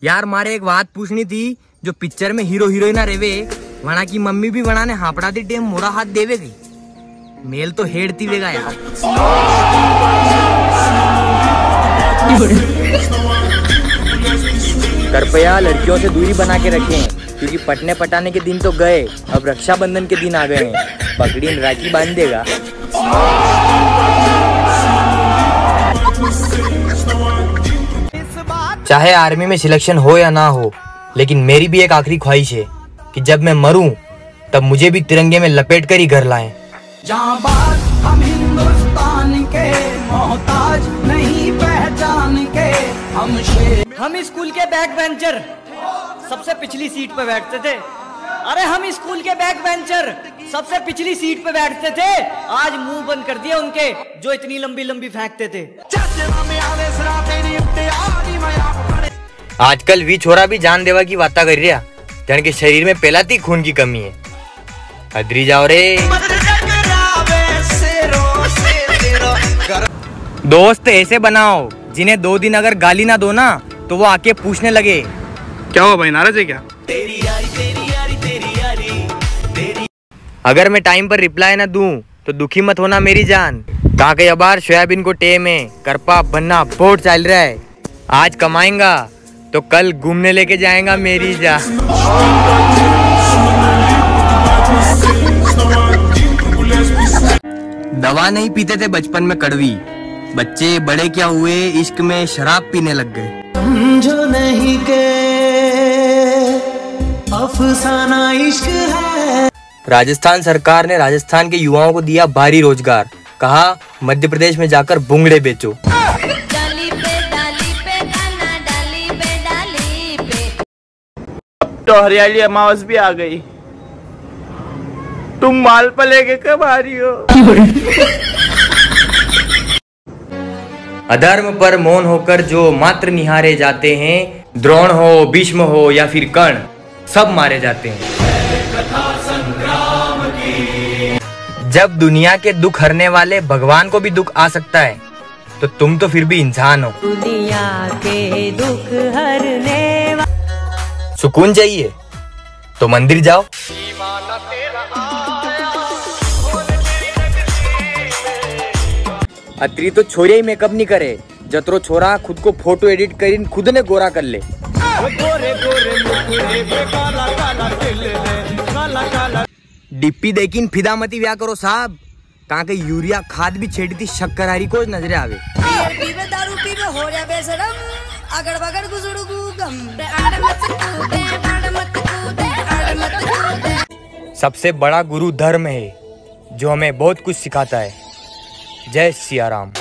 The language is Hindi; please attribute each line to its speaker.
Speaker 1: यार मारे एक बात पूछनी थी, जो पिक्चर में हीरो हीरोइन रेवे वहां की मम्मी भी वहां ने हापड़ा दी टेम मोड़ा हाथ देवे गई, मेल तो हेड़ती वेगा यार। कृपया लड़कियों से दूरी बना के रखें, क्योंकि पटने पटाने के दिन तो गए, अब रक्षाबंधन के दिन आ गए हैं, पगड़ी राखी बांध देगा। चाहे आर्मी में सिलेक्शन हो या ना हो, लेकिन मेरी भी एक आखिरी ख्वाहिश है कि जब मैं मरूं तब मुझे भी तिरंगे में लपेट कर ही घर लाएं।
Speaker 2: हम हिंदुस्तान के मोहताज नहीं पहचान के हम स्कूल के बैक बेंचर सबसे पिछली सीट पे बैठते थे। अरे हम स्कूल के बैक बेंचर सबसे पिछली सीट पे बैठते थे, आज मुंह बंद कर दिए उनके जो इतनी लंबी लंबी फेंकते थे।
Speaker 1: आजकल वी छोरा भी जान देवा की बात कर रहा, जन के शरीर में पहलाती खून की कमी है। अदरी जाओ रे दोस्त, ऐसे बनाओ जिन्हें 2 दिन अगर गाली ना दो ना तो वो आके पूछने लगे
Speaker 3: क्या हुआ भाई, नाराज है क्या?
Speaker 1: अगर मैं टाइम पर रिप्लाई ना दूं तो दुखी मत होना मेरी जान। कहा के अबार सोयाबीन को टे में करपा बनना बहुत चल रहा है, आज कमाएंगा तो कल घूमने लेके जाएगा मेरी जान। दवा नहीं पीते थे बचपन में कड़वी, बच्चे बड़े क्या हुए इश्क में शराब पीने लग गए।
Speaker 2: समझो नहीं के अफसाना इश्क है।
Speaker 1: राजस्थान सरकार ने राजस्थान के युवाओं को दिया भारी रोजगार, कहा मध्य प्रदेश में जाकर बुंगड़े बेचो।
Speaker 4: डाली पे गाना डाली पे।
Speaker 3: अब तो हरियाली अमावस भी आ गई, तुम मालपा लेके कब आ रही हो?
Speaker 1: अधर्म पर मौन होकर जो मात्र निहारे जाते हैं, द्रोण हो भीष्म हो या फिर कर्ण, सब मारे जाते हैं। जब दुनिया के दुख हरने वाले भगवान को भी दुख आ सकता है, तो तुम तो फिर भी इंसान हो।
Speaker 5: दुनिया के दुख हरने
Speaker 1: सुकून चाहिए तो मंदिर जाओ। अत्री तो छोरे ही मेकअप नहीं करे, जतरो छोरा खुद को फोटो एडिट कर खुद ने गोरा कर ले। डिप्पी देखिन फिदा मती व्या करो साहब, कहाँ के यूरिया खाद भी छेड़ी थी शक्कर हारी को नजरे आवे।
Speaker 5: दारू पीवे हो रहा बेशरम, अगड़ बगड़ गुजड़ू गम।
Speaker 1: सबसे बड़ा गुरु धर्म है जो हमें बहुत कुछ सिखाता है। जय सिया राम।